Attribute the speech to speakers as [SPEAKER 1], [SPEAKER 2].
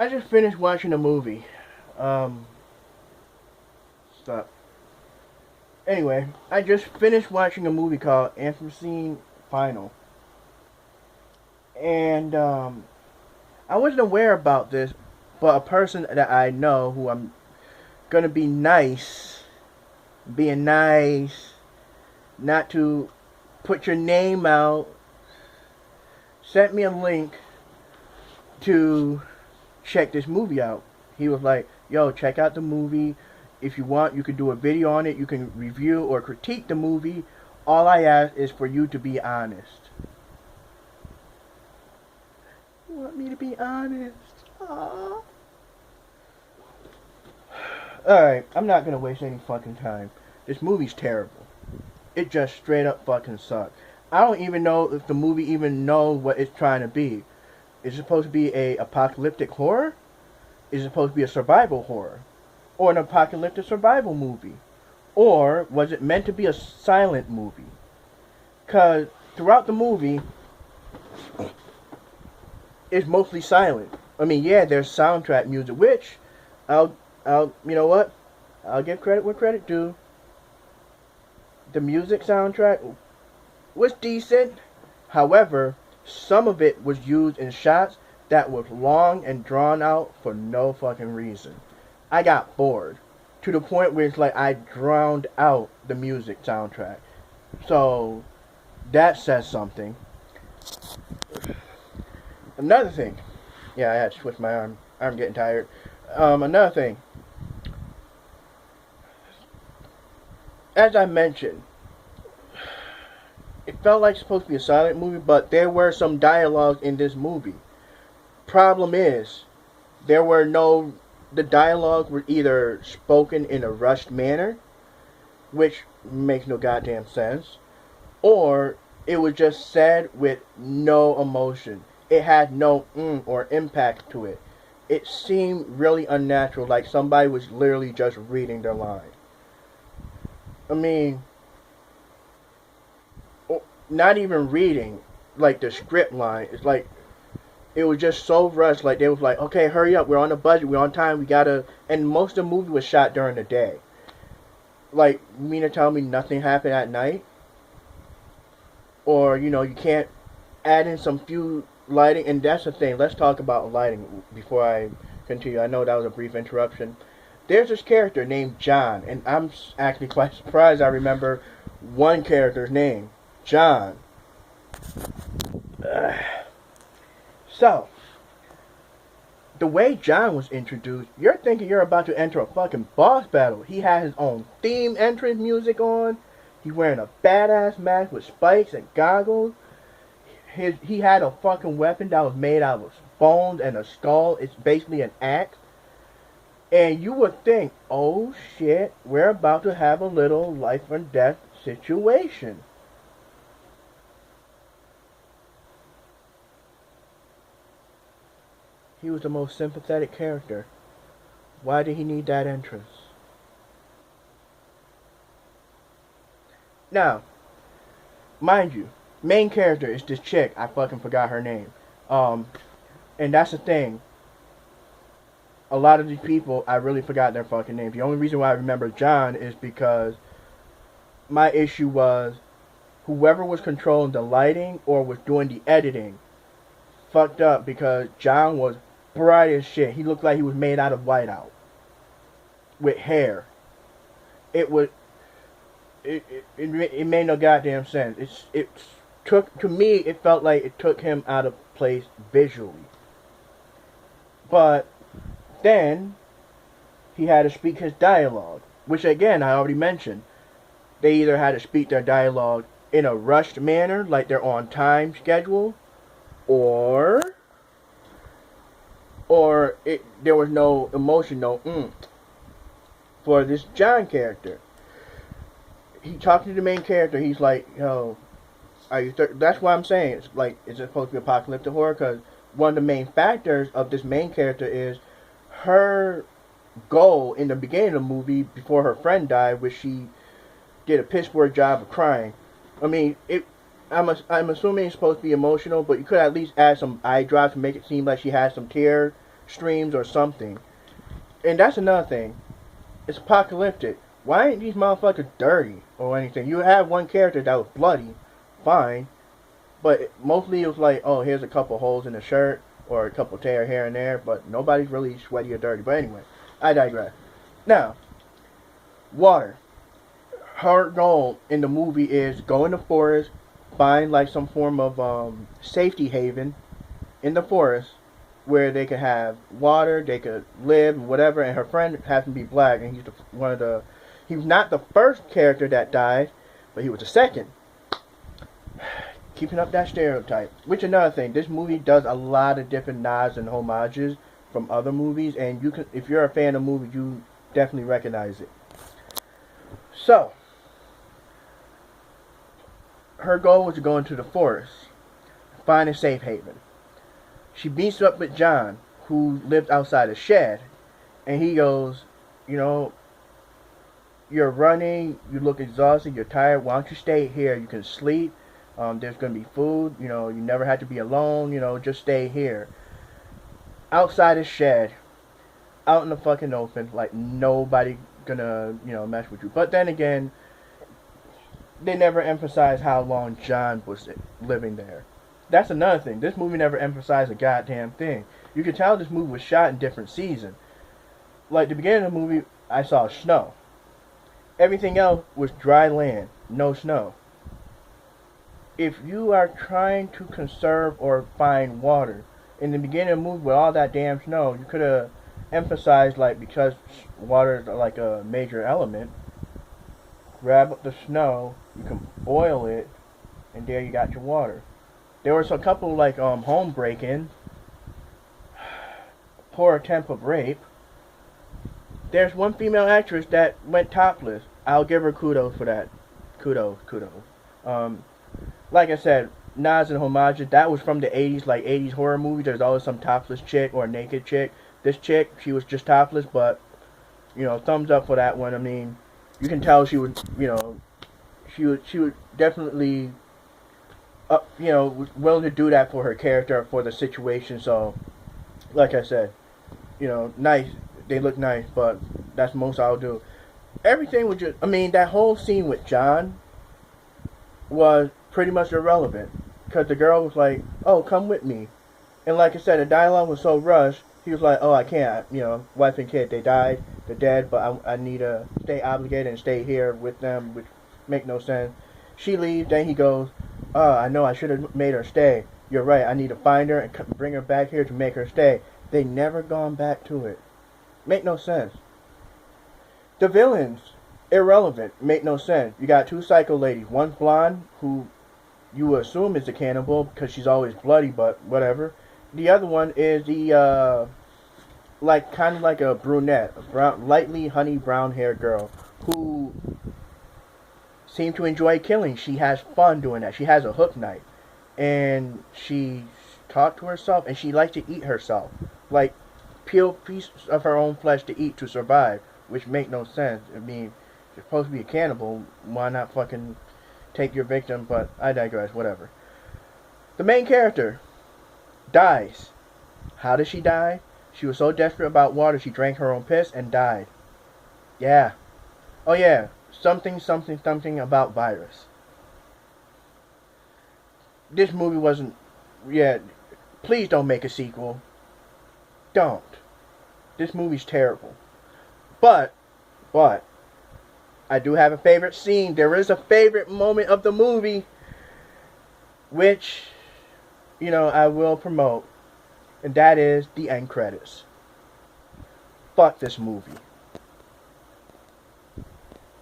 [SPEAKER 1] I just finished watching a movie. Um, Stop. Anyway, I just finished watching a movie called Anthropocene Final. And, I wasn't aware about this, but a person that I know who I'm gonna be nice, being nice, not to put your name out, sent me a link to check this movie out. He was like, yo, check out the movie. If you want, you can do a video on it. You can review or critique the movie. All I ask is for you to be honest. You want me to be honest? Aww. Alright, I'm not gonna waste any fucking time. This movie's terrible. It just straight up fucking sucks. I don't even know if the movie even knows what it's trying to be. Is it supposed to be a apocalyptic horror? Is it supposed to be a survival horror? Or an apocalyptic survival movie? Or was it meant to be a silent movie? Because throughout the movie, it's mostly silent. I mean, yeah, there's soundtrack music, which you know what? I'll give credit where credit due. The music soundtrack was decent. However, some of it was used in shots that was long and drawn out for no fucking reason. I got bored to the point where it's like I drowned out the music soundtrack. So that says something. Another thing. Yeah, I had to switch my arm. I'm getting tired. Another thing. As I mentioned, it felt like it's supposed to be a silent movie, but there were some dialogue in this movie. Problem is, the dialogue were either spoken in a rushed manner, which makes no goddamn sense, or it was just said with no emotion. It had no or impact to it. It seemed really unnatural, like somebody was literally just reading their line. I mean, not even reading, like the script line. It's like, it was just so rushed. Like, they was like, okay, hurry up, we're on the budget, we're on time, we gotta. And most of the movie was shot during the day. Like, you mean to tell me nothing happened at night? Or, you can't add in some few lighting. And that's the thing, let's talk about lighting before I continue. I know that was a brief interruption. There's this character named John, and I'm actually quite surprised I remember one character's name, John. So, the way John was introduced, you're thinking you're about to enter a fucking boss battle. He had his own theme entrance music on. He's wearing a badass mask with spikes and goggles. He had a fucking weapon that was made out of bones and a skull. It's basically an axe. And you would think, oh shit, we're about to have a little life or death situation. He was the most sympathetic character. Why did he need that entrance? Now, mind you, main character is this chick. I fucking forgot her name. And that's the thing. A lot of these people, I really forgot their fucking names. The only reason why I remember John is because my issue was whoever was controlling the lighting or was doing the editing fucked up, because John was bright as shit. He looked like he was made out of whiteout with hair. It made no goddamn sense. It took, to me, it felt like it took him out of place visually. But then he had to speak his dialogue, which again I already mentioned. They either had to speak their dialogue in a rushed manner, like they're on time schedule, or there was no emotion, no for this John character. He talked to the main character. He's like, yo, are you that's why I'm saying it's like, is it supposed to be apocalyptic horror? Because one of the main factors of this main character is her goal in the beginning of the movie, before her friend died, which she did a piss poor job of crying. I mean, I'm assuming it's supposed to be emotional, but you could at least add some eye drops to make it seem like she had some tears streams or something. And that's another thing. It's apocalyptic. Why ain't these motherfuckers dirty or anything? You have one character that was bloody, fine, but mostly it was like, oh, here's a couple holes in the shirt or a couple tear here and there, but nobody's really sweaty or dirty. But anyway, I digress. Now, water. Her goal in the movie is go in the forest, find like some form of safety haven in the forest where they could have water, they could live, and whatever. And her friend happens to be black, and he was not the first character that died, but he was the second. Keeping up that stereotype. Which another thing, this movie does a lot of different nods and homages from other movies, and you can, if you're a fan of movies, you definitely recognize it. So, her goal was to go into the forest, find a safe haven. She meets up with John, who lived outside a shed, and he goes, you know, you're running, you look exhausted, you're tired, why don't you stay here, you can sleep, there's going to be food, you know, you never have to be alone, you know, just stay here. Outside his shed, out in the fucking open, like nobody gonna, you know, mess with you. But then again, they never emphasize how long John was living there. That's another thing. This movie never emphasized a goddamn thing. You can tell this movie was shot in different seasons. Like the beginning of the movie, I saw snow. Everything else was dry land, no snow. If you are trying to conserve or find water, in the beginning of the movie with all that damn snow, you could have emphasized, like, because water is like a major element, grab up the snow, you can boil it, and there you got your water. There was a couple like home break-in, poor attempt of rape. There's one female actress that went topless. I'll give her kudos for that. Kudos. Like I said, nods and homages. That was from the 80s, like 80s horror movies. There's always some topless chick or naked chick. This chick, she was just topless, but, you know, thumbs up for that one. I mean, you can tell she was, you know, she was definitely, you know, was willing to do that for her character, for the situation. So, like I said, you know, nice. They look nice, but that's most I'll do. Everything was just, I mean, that whole scene with John was pretty much irrelevant, because the girl was like, oh, come with me. And like I said, the dialogue was so rushed, he was like, oh, I can't, you know, wife and kid, they died, they're dead, but I need to stay obligated and stay here with them, which make no sense. She leaves, then he goes, oh, I know, I should have made her stay. You're right, I need to find her and bring her back here to make her stay. They never gone back to it. Make no sense. The villains, irrelevant, make no sense. You got two psycho ladies, one blonde, who you would assume is a cannibal because she's always bloody, but whatever. The other one is the, like, kind of like a brunette, a brown, lightly honey brown haired girl who seems to enjoy killing. She has fun doing that. She has a hook knife, and she talks to herself, and she likes to eat herself, like peel pieces of her own flesh to eat to survive, which make no sense. I mean, if you're supposed to be a cannibal, why not fucking take your victim? But I digress, whatever. The main character dies. How did she die? She was so desperate about water, she drank her own piss and died. Yeah. Oh yeah, something about virus. This movie wasn't, yeah, please don't make a sequel. Don't. This movie's terrible. But, I do have a favorite scene. There is a favorite moment of the movie, which, you know, I will promote. And that is the end credits. Fuck this movie.